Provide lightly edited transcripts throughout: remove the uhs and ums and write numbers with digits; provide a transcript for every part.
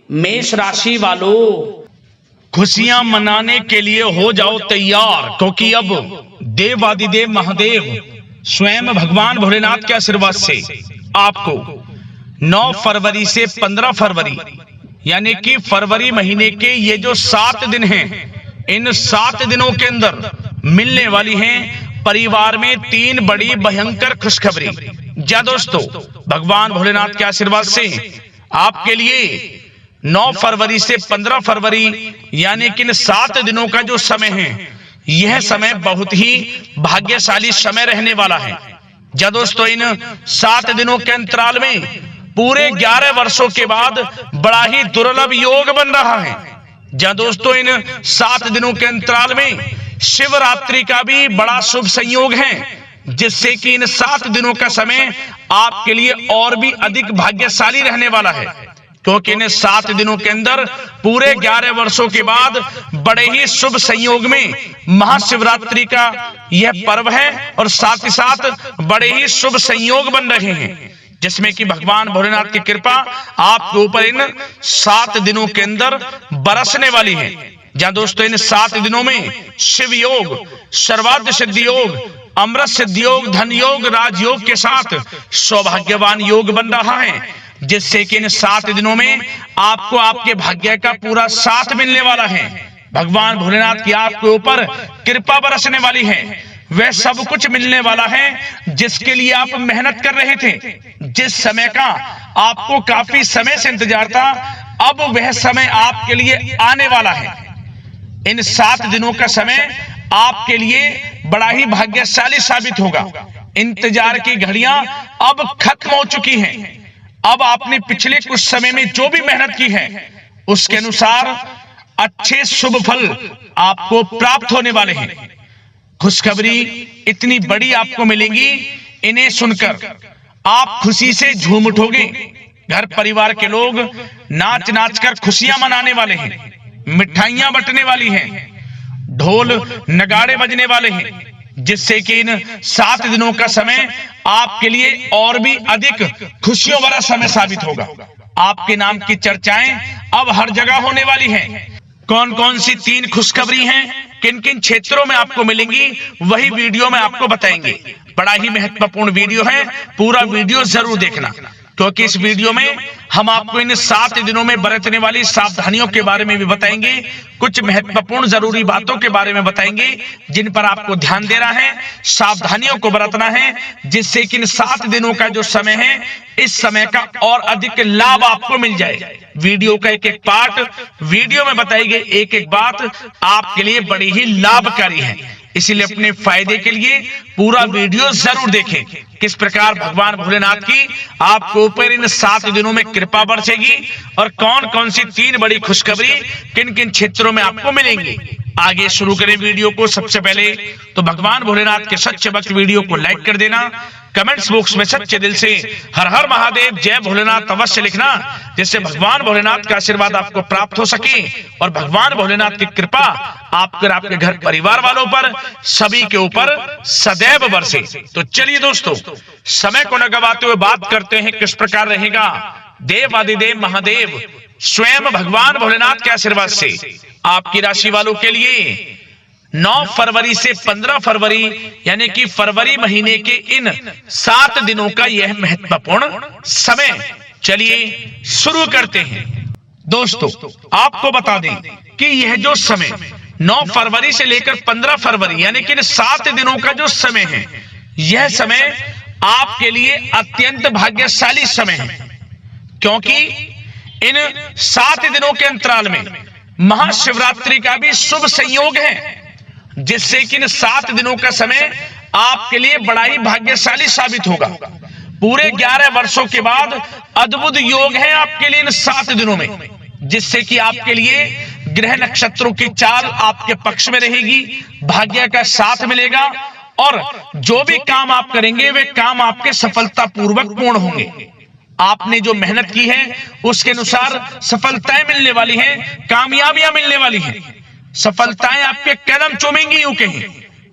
मेष राशि वालों, खुशियां मनाने के लिए हो जाओ तैयार, क्योंकि अब देवादिदेव महादेव स्वयं भगवान भोलेनाथ के आशीर्वाद से आपको 9 फरवरी से 15 फरवरी यानी कि फरवरी महीने के ये जो 7 दिन हैं, इन 7 दिनों के अंदर मिलने वाली हैं परिवार में 3 बड़ी भयंकर खुशखबरी। जा दोस्तों, भगवान भोलेनाथ के आशीर्वाद से आपके लिए 9 फरवरी से 15 फरवरी यानी कि इन 7 दिनों का जो समय है, यह समय बहुत ही भाग्यशाली समय रहने वाला है। जा दोस्तों, इन 7 दिनों के अंतराल में पूरे 11 वर्षों के बाद बड़ा ही दुर्लभ योग बन रहा है। जा दोस्तों, इन 7 दिनों के अंतराल में शिवरात्रि का भी बड़ा शुभ संयोग है, जिससे कि इन 7 दिनों का समय आपके लिए और भी अधिक भाग्यशाली रहने वाला है, क्योंकि इन 7 दिनों के अंदर पूरे 11 वर्षों के बाद बड़े ही शुभ संयोग में महाशिवरात्रि का यह पर्व है और साथ ही साथ बड़े ही शुभ संयोग बन रहे हैं, जिसमें कि भगवान भोलेनाथ की कृपा आपके ऊपर इन 7 दिनों के अंदर बरसने वाली है। जहां दोस्तों, इन 7 दिनों में शिव योग, सर्वार्थ सिद्धि योग, अमृत सिद्धि योग, धन योग, राजयोग के साथ सौभाग्यवान योग बन रहा है, जिससे कि इन 7 दिनों में आपको आपके भाग्य का पूरा साथ मिलने वाला है। भगवान भोलेनाथ की आपके ऊपर कृपा बरसने वाली है। वह सब कुछ मिलने वाला है जिसके लिए आप मेहनत कर रहे थे, जिस समय का आपको काफी समय से इंतजार था, अब वह समय आपके लिए आने वाला है। इन 7 दिनों का समय आपके लिए बड़ा ही भाग्यशाली साबित होगा। इंतजार की घड़ियां अब खत्म हो चुकी हैं। अब आपने पिछले कुछ समय में जो भी मेहनत की है, उसके अनुसार अच्छे शुभ फल आपको प्राप्त होने वाले हैं। खुशखबरी इतनी बड़ी आपको मिलेंगी, इन्हें सुनकर आप खुशी से झूम उठोगे। घर परिवार के लोग नाच नाच कर खुशियां मनाने वाले हैं, मिठाइयां बंटने वाली हैं, ढोल नगाड़े बजने वाले हैं, जिससे कि इन 7 दिनों का समय आपके लिए और भी अधिक खुशियों भरा समय साबित होगा। आपके नाम की चर्चाएं अब हर जगह होने वाली हैं। कौन कौन सी 3 खुशखबरी हैं, किन किन क्षेत्रों में आपको मिलेंगी, वही वीडियो में आपको बताएंगे। बड़ा ही महत्वपूर्ण वीडियो है, पूरा वीडियो जरूर देखना, क्योंकि इस वीडियो में हम आपको इन 7 दिनों में बरतने वाली सावधानियों के बारे में भी बताएंगे, कुछ महत्वपूर्ण जरूरी बातों के बारे में बताएंगे, जिन पर आपको ध्यान देना है, सावधानियों को बरतना है, जिससे कि इन 7 दिनों का जो समय है, इस समय का और अधिक लाभ आपको मिल जाए। वीडियो का एक एक पार्ट वीडियो में बताई गई एक एक बात आपके लिए बड़ी ही लाभकारी है, इसीलिए अपने फायदे के लिए पूरा वीडियो जरूर देखें। किस प्रकार भगवान भोलेनाथ की आपके ऊपर इन 7 दिनों में कृपा बरसेगी और कौन कौन सी 3 बड़ी खुशखबरी किन किन क्षेत्रों में आपको मिलेंगी। आगे शुरू करें वीडियो को। सबसे पहले तो भगवान भोलेनाथ के सच्चे भक्त वीडियो को लाइक कर देना, कमेंट्स बॉक्स में सच्चे दिल से हर हर महादेव जय भोलेनाथ अवश्य लिखना, जिससे भगवान भोलेनाथ का आशीर्वाद आपको प्राप्त हो सके और भगवान भोलेनाथ की कृपा आपके घर परिवार वालों पर सभी के ऊपर सदैव बरसे। तो चलिए दोस्तों, समय को न गवाते हुए बात करते हैं किस प्रकार रहेगा देवादिदेव महादेव स्वयं भगवान भोलेनाथ के आशीर्वाद से आपकी राशि वालों के लिए 9 फरवरी से 15 फरवरी यानी कि फरवरी महीने के इन 7 दिनों का यह महत्वपूर्ण समय। चलिए शुरू करते हैं। दोस्तों, आपको बता दें कि यह जो समय 9 फरवरी से लेकर 15 फरवरी यानी कि इन 7 दिनों का जो समय है, यह समय आपके लिए अत्यंत भाग्यशाली समय है, क्योंकि इन 7 दिनों के अंतराल में महाशिवरात्रि का भी शुभ संयोग है, जिससे कि इन 7 दिनों का समय आपके लिए बड़ा ही भाग्यशाली साबित होगा। पूरे 11 वर्षों के बाद अद्भुत योग है आपके लिए इन 7 दिनों में, जिससे कि आपके लिए ग्रह नक्षत्रों की चाल आपके पक्ष में रहेगी, भाग्य का साथ मिलेगा और जो भी काम आप करेंगे वे काम आपके सफलतापूर्वक पूर्ण होंगे। आपने जो मेहनत की है उसके अनुसार सफलताएं मिलने वाली हैं, कामयाबियां मिलने वाली हैं, सफलताएं आपके कदम चूमेंगी यूं कहें।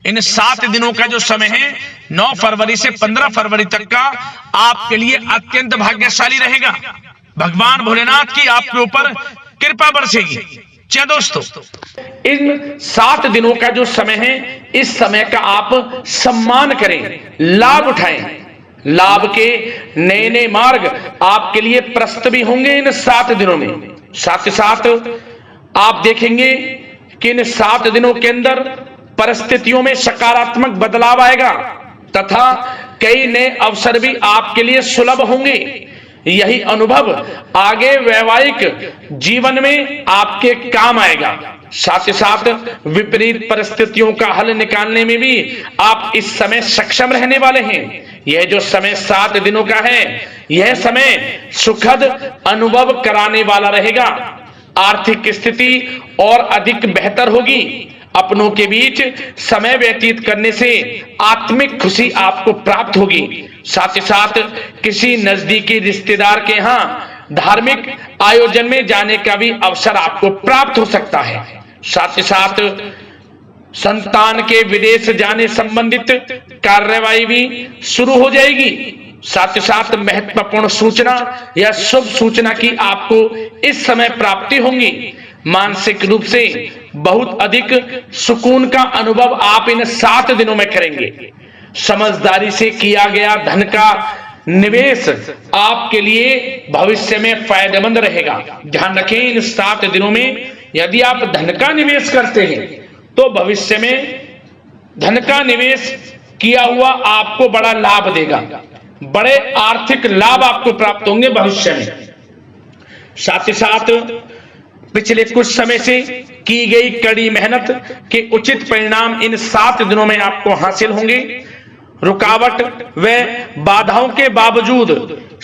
इन 7 दिनों का जो समय है 9 फरवरी से 15 फरवरी तक का आपके लिए अत्यंत भाग्यशाली रहेगा। भगवान भोलेनाथ की आपके ऊपर कृपा बरसेगी। क्या दोस्तों, इन 7 दिनों का जो समय है, इस समय का आप सम्मान करें, लाभ उठाएं। लाभ के नए नए मार्ग आपके लिए प्रस्तुत भी होंगे इन 7 दिनों में। साथ ही साथ आप देखेंगे कि इन 7 दिनों के अंदर परिस्थितियों में सकारात्मक बदलाव आएगा तथा कई नए अवसर भी आपके लिए सुलभ होंगे। यही अनुभव आगे वैवाहिक जीवन में आपके काम आएगा। साथ ही साथ विपरीत परिस्थितियों का हल निकालने में भी आप इस समय सक्षम रहने वाले हैं। यह जो समय 7 दिनों का है, यह समय सुखद अनुभव कराने वाला रहेगा। आर्थिक स्थिति और अधिक बेहतर होगी। अपनों के बीच समय व्यतीत करने से आत्मिक खुशी आपको प्राप्त होगी। साथ ही साथ किसी नजदीकी रिश्तेदार के यहाँ धार्मिक आयोजन में जाने का भी अवसर आपको प्राप्त हो सकता है। साथ ही साथ संतान के विदेश जाने संबंधित कार्यवाही भी शुरू हो जाएगी। साथ ही साथ महत्वपूर्ण सूचना या शुभ सूचना की आपको इस समय प्राप्ति होंगी। मानसिक रूप से बहुत अधिक सुकून का अनुभव आप इन 7 दिनों में करेंगे। समझदारी से किया गया धन का निवेश आपके लिए भविष्य में फायदेमंद रहेगा। ध्यान रखें, इन 7 दिनों में यदि आप धन का निवेश करते हैं तो भविष्य में धन का निवेश किया हुआ आपको बड़ा लाभ देगा। बड़े आर्थिक लाभ आपको प्राप्त होंगे भविष्य में। साथ ही साथ पिछले कुछ समय से की गई कड़ी मेहनत के उचित परिणाम इन 7 दिनों में आपको हासिल होंगे। रुकावट व बाधाओं के बावजूद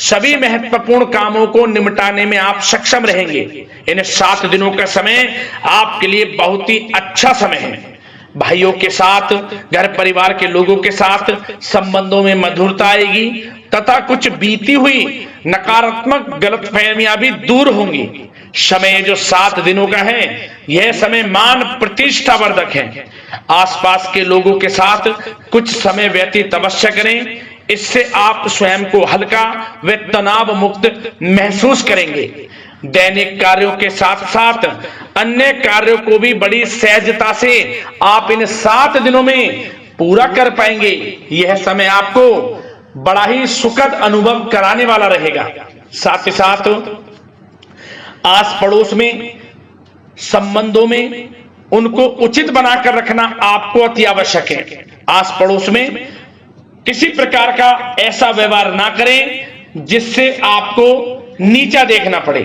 सभी महत्वपूर्ण कामों को निपटाने में आप सक्षम रहेंगे। इन 7 दिनों का समय आपके लिए बहुत ही अच्छा समय है। भाइयों के साथ, घर परिवार के लोगों के साथ संबंधों में मधुरता आएगी तथा कुछ बीती हुई नकारात्मक गलतफहमियां भी दूर होंगी। समय जो 7 दिनों का है, यह समय मान प्रतिष्ठा वर्धक है। आसपास के लोगों के साथ कुछ समय व्यतीत अवश्य करें। इससे आप स्वयं को हल्का व तनाव मुक्त महसूस करेंगे। दैनिक कार्यों के साथ साथ अन्य कार्यों को भी बड़ी सहजता से आप इन 7 दिनों में पूरा कर पाएंगे। यह समय आपको बड़ा ही सुखद अनुभव कराने वाला रहेगा। साथ ही साथ आस पड़ोस में संबंधों में उनको उचित बनाकर रखना आपको अति आवश्यक है। आस पड़ोस में किसी प्रकार का ऐसा व्यवहार ना करें जिससे आपको नीचा देखना पड़े,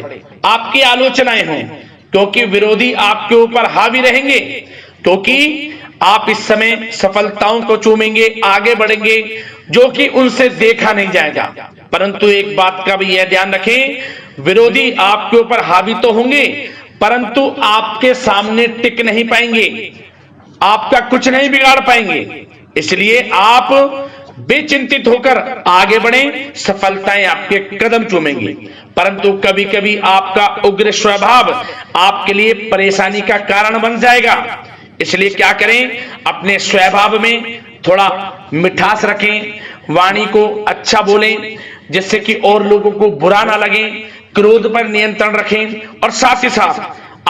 आपकी आलोचनाएं हों, क्योंकि विरोधी आपके ऊपर हावी रहेंगे। क्योंकि आप इस समय सफलताओं को चूमेंगे, आगे बढ़ेंगे, जो कि उनसे देखा नहीं जाएगा। परंतु एक बात का भी यह ध्यान रखें, विरोधी आपके ऊपर हावी तो होंगे परंतु आपके सामने टिक नहीं पाएंगे, आपका कुछ नहीं बिगाड़ पाएंगे। इसलिए आप बेचिंतित होकर आगे बढ़ें, सफलताएं आपके कदम चूमेंगी। परंतु कभी कभी आपका उग्र स्वभाव आपके लिए परेशानी का कारण बन जाएगा। इसलिए क्या करें, अपने स्वभाव में थोड़ा मिठास रखें, वाणी को अच्छा बोलें जिससे कि और लोगों को बुरा ना लगे, क्रोध पर नियंत्रण रखें। और साथ ही साथ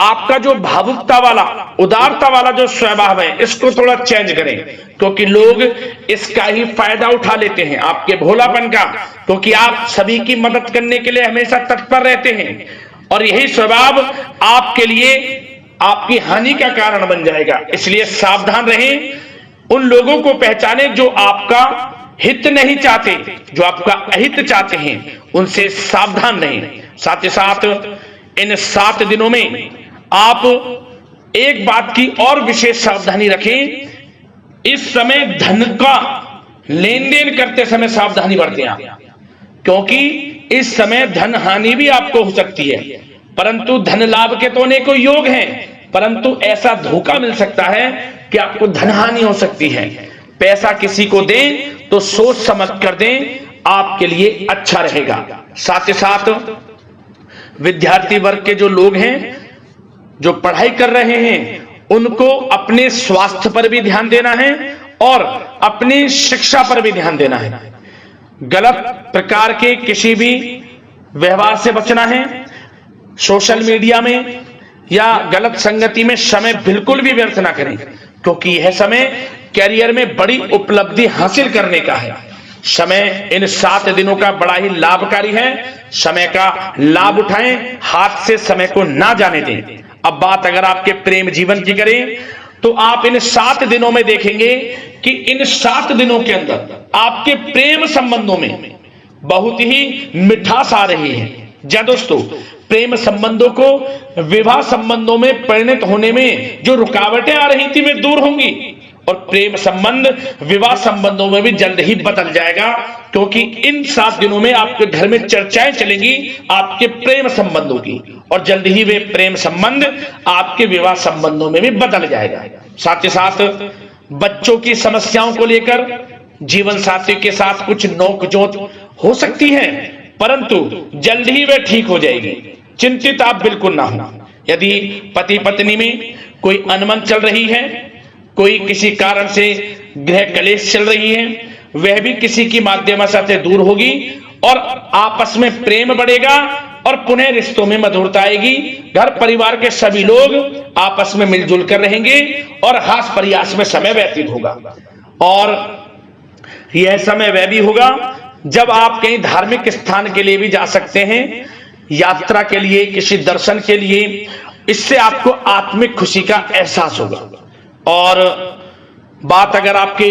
आपका जो भावुकता वाला, उदारता वाला जो स्वभाव है, इसको थोड़ा चेंज करें, क्योंकि लोग इसका ही फायदा उठा लेते हैं, आपके भोलापन का, क्योंकि आप सभी की मदद करने के लिए हमेशा तत्पर रहते हैं। और यही स्वभाव आपके लिए आपकी हानि का कारण बन जाएगा। इसलिए सावधान रहें, उन लोगों को पहचानें जो आपका हित नहीं चाहते, जो आपका अहित चाहते हैं, उनसे सावधान रहें। साथ ही साथ इन 7 दिनों में आप एक बात की और विशेष सावधानी रखें, इस समय धन का लेन देन करते समय सावधानी बरतें आप, क्योंकि इस समय धन हानि भी आपको हो सकती है। परंतु धन लाभ के तो अनेकों योग हैं, परंतु ऐसा धोखा मिल सकता है कि आपको धन हानि हो सकती है। पैसा किसी को दें तो सोच समझ कर दें, आपके लिए अच्छा रहेगा। साथ ही साथ विद्यार्थी वर्ग के जो लोग हैं, जो पढ़ाई कर रहे हैं, उनको अपने स्वास्थ्य पर भी ध्यान देना है और अपनी शिक्षा पर भी ध्यान देना है। गलत प्रकार के किसी भी व्यवहार से बचना है, सोशल मीडिया में या गलत संगति में समय बिल्कुल भी व्यर्थ ना करें, क्योंकि यह समय कैरियर में बड़ी उपलब्धि हासिल करने का है। समय इन 7 दिनों का बड़ा ही लाभकारी है। समय का लाभ उठाएं, हाथ से समय को ना जाने दें। अब बात अगर आपके प्रेम जीवन की करें तो आप इन 7 दिनों में देखेंगे कि इन 7 दिनों के अंदर आपके प्रेम संबंधों में बहुत ही मिठास आ रही है। जी दोस्तों, प्रेम संबंधों को विवाह संबंधों में परिणत होने में जो रुकावटें आ रही थी वे दूर होंगी और प्रेम संबंध विवाह संबंधों में भी जल्द ही बदल जाएगा, क्योंकि इन 7 दिनों में आपके घर में चर्चाएं चलेंगी आपके प्रेम संबंधों की और जल्द ही वे प्रेम संबंध आपके विवाह संबंधों में भी बदल जाएगा। साथ ही साथ बच्चों की समस्याओं को लेकर जीवन साथी के साथ कुछ नोकझोंक हो सकती है, परंतु जल्द ही वे ठीक हो जाएगी। चिंतित आप बिल्कुल ना हो। यदि पति पत्नी में कोई अनबन चल रही है, कोई किसी कारण से गृह कलेश चल रही है, वह भी किसी की माध्यम से दूर होगी और आपस में प्रेम बढ़ेगा और पुनः रिश्तों में मधुरता आएगी। घर परिवार के सभी लोग आपस में मिलजुल कर रहेंगे और हास प्रयास में समय व्यतीत होगा। और यह समय वह भी होगा जब आप कहीं धार्मिक स्थान के लिए भी जा सकते हैं, यात्रा के लिए, किसी दर्शन के लिए। इससे आपको आत्मिक खुशी का एहसास होगा। और बात अगर आपके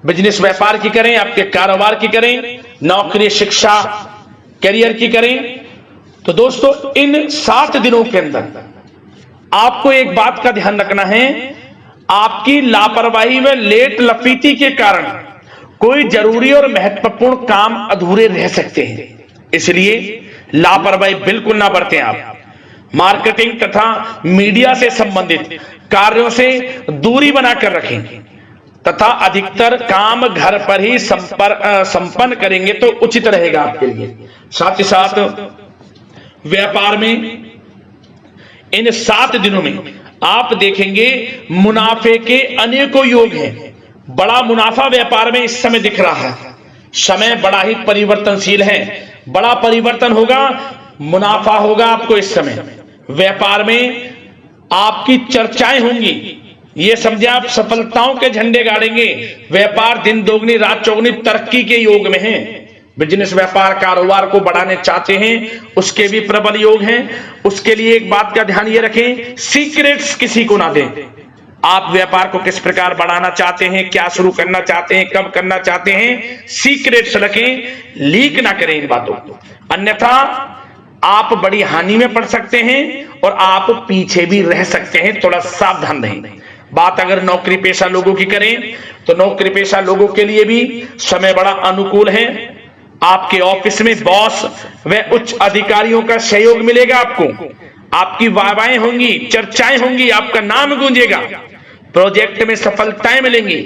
बिजनेस व्यापार की करें, आपके कारोबार की करें, नौकरी, शिक्षा, करियर की करें, तो दोस्तों इन 7 दिनों के अंदर आपको एक बात का ध्यान रखना है। आपकी लापरवाही व लेट लफीती के कारण कोई जरूरी और महत्वपूर्ण काम अधूरे रह सकते हैं, इसलिए लापरवाही बिल्कुल ना बरतें। आप मार्केटिंग तथा मीडिया से संबंधित कार्यों से दूरी बनाकर रखें तथा अधिकतर काम घर पर ही संपन्न करेंगे तो उचित रहेगा आपके लिए। साथ ही साथ व्यापार में इन 7 दिनों में आप देखेंगे मुनाफे के अनेकों योग हैं। बड़ा मुनाफा व्यापार में इस समय दिख रहा है। समय बड़ा ही परिवर्तनशील है, बड़ा परिवर्तन होगा, मुनाफा होगा आपको इस समय। व्यापार में आपकी चर्चाएं होंगी, ये समझे आप सफलताओं के झंडे गाड़ेंगे। व्यापार दिन दोगुनी रात चौगुनी तरक्की के योग में है। बिजनेस व्यापार कारोबार को बढ़ाने चाहते हैं, उसके भी प्रबल योग हैं। उसके लिए एक बात का ध्यान ये रखें, सीक्रेट्स किसी को ना दें। आप व्यापार को किस प्रकार बढ़ाना चाहते हैं, क्या शुरू करना चाहते हैं, कब करना चाहते हैं, सीक्रेट्स रखें, लीक ना करें इन बातों को, अन्यथा आप बड़ी हानि में पड़ सकते हैं और आप पीछे भी रह सकते हैं। थोड़ा सावधान रहें। बात अगर नौकरी पेशा लोगों की करें तो नौकरी पेशा लोगों के लिए भी समय बड़ा अनुकूल है। आपके ऑफिस में बॉस व उच्च अधिकारियों का सहयोग मिलेगा आपको, आपकी वाहवाहें होंगी, चर्चाएं होंगी, आपका नाम गूंजेगा, प्रोजेक्ट में सफलताएं मिलेंगी।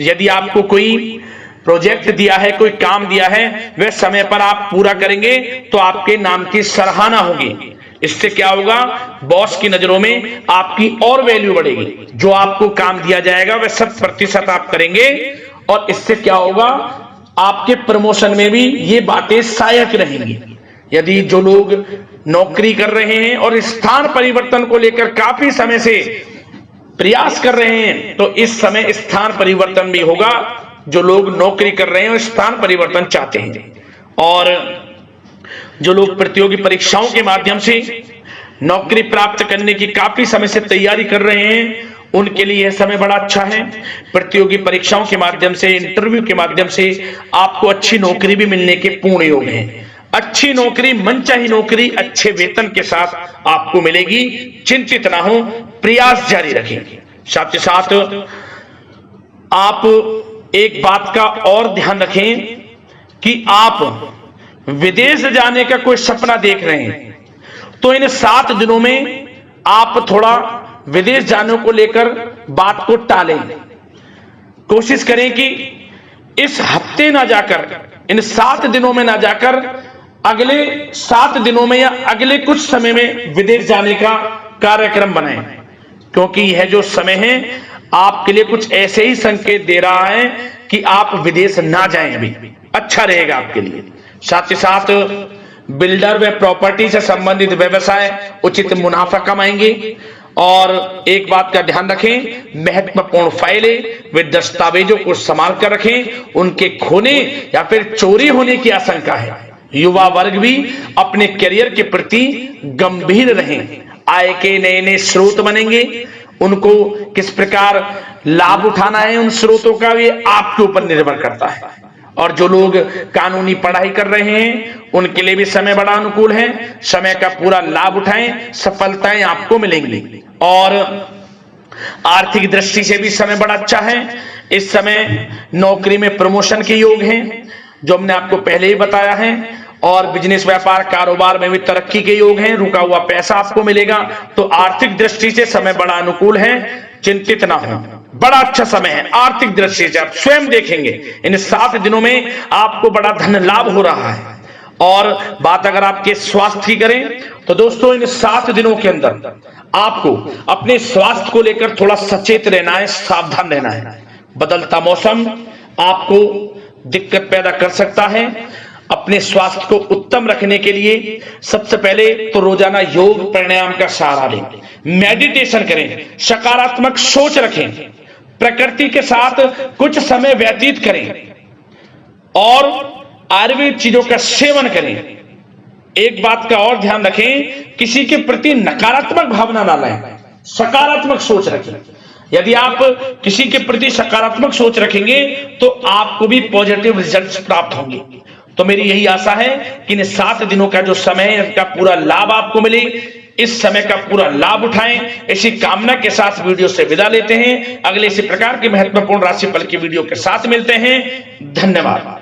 यदि आपको कोई प्रोजेक्ट दिया है, कोई काम दिया है, वह समय पर आप पूरा करेंगे तो आपके नाम की सराहना होगी। इससे क्या होगा, बॉस की नजरों में आपकी और वैल्यू बढ़ेगी। जो आपको काम दिया जाएगा वह 100% आप करेंगे और इससे क्या होगा, आपके प्रमोशन में भी ये बातें सहायक रहेंगी। यदि जो लोग नौकरी कर रहे हैं और स्थान परिवर्तन को लेकर काफी समय से प्रयास कर रहे हैं तो इस समय स्थान परिवर्तन भी होगा। जो लोग नौकरी कर रहे हैं और स्थान परिवर्तन चाहते हैं, और जो लोग प्रतियोगी परीक्षाओं के माध्यम से नौकरी प्राप्त करने की काफी समय से तैयारी कर रहे हैं, उनके लिए यह समय बड़ा अच्छा है। प्रतियोगी परीक्षाओं के माध्यम से, इंटरव्यू के माध्यम से आपको अच्छी नौकरी भी मिलने के पूर्ण योग हैं। अच्छी नौकरी, मनचाही नौकरी अच्छे वेतन के साथ आपको मिलेगी। चिंतित ना हो, प्रयास जारी रखें। साथ ही साथ आप एक बात का और ध्यान रखें कि आप विदेश जाने का कोई सपना देख रहे हैं तो इन 7 दिनों में आप थोड़ा विदेश जाने को लेकर बात को टालें। कोशिश करें कि इस हफ्ते ना जाकर, इन 7 दिनों में ना जाकर अगले 7 दिनों में या अगले कुछ समय में विदेश जाने का कार्यक्रम बनाएं, क्योंकि यह जो समय है आपके लिए कुछ ऐसे ही संकेत दे रहा है कि आप विदेश ना जाएं। अभी अच्छा रहेगा आपके लिए। साथ ही साथ बिल्डर व प्रॉपर्टी से संबंधित व्यवसाय उचित मुनाफा कमाएंगे। और एक बात का ध्यान रखें, महत्वपूर्ण फाइलें वे दस्तावेजों को संभाल कर रखें, उनके खोने या फिर चोरी होने की आशंका है। युवा वर्ग भी अपने करियर के प्रति गंभीर रहें। आय के नए नए स्रोत बनेंगे, उनको किस प्रकार लाभ उठाना है उन स्रोतों का भी आपके ऊपर निर्भर करता है। और जो लोग कानूनी पढ़ाई कर रहे हैं उनके लिए भी समय बड़ा अनुकूल है। समय का पूरा लाभ उठाएं, सफलताएं आपको मिलेंगी। और आर्थिक दृष्टि से भी समय बड़ा अच्छा है। इस समय नौकरी में प्रमोशन के योग हैं, जो हमने आपको पहले ही बताया है। और बिजनेस व्यापार कारोबार में भी तरक्की के योग हैं, रुका हुआ पैसा आपको मिलेगा। तो आर्थिक दृष्टि से समय बड़ा अनुकूल है, चिंतित ना हो, बड़ा अच्छा समय है। आर्थिक दृष्टि से आप स्वयं देखेंगे इन 7 दिनों में आपको बड़ा धन लाभ हो रहा है। और बात अगर आपके स्वास्थ्य की करें तो दोस्तों इन 7 दिनों के अंदर आपको अपने स्वास्थ्य को लेकर थोड़ा सचेत रहना है, सावधान रहना है। बदलता मौसम आपको दिक्कत पैदा कर सकता है। अपने स्वास्थ्य को उत्तम रखने के लिए सबसे पहले तो रोजाना योग प्राणायाम का सहारा लें, मेडिटेशन करें, सकारात्मक सोच रखें, प्रकृति के साथ कुछ समय व्यतीत करें और आयुर्वेद चीजों का सेवन करें। एक बात का और ध्यान रखें, किसी के प्रति नकारात्मक भावना ना लाएं, सकारात्मक सोच रखें। यदि आप किसी के प्रति सकारात्मक सोच रखेंगे तो आपको भी पॉजिटिव रिजल्ट्स प्राप्त होंगे। तो मेरी यही आशा है कि इन 7 दिनों का जो समय है इसका पूरा लाभ आपको मिले, इस समय का पूरा लाभ उठाएं। इसी कामना के साथ वीडियो से विदा लेते हैं। अगले इसी प्रकार के महत्वपूर्ण राशिफल की वीडियो के साथ मिलते हैं। धन्यवाद।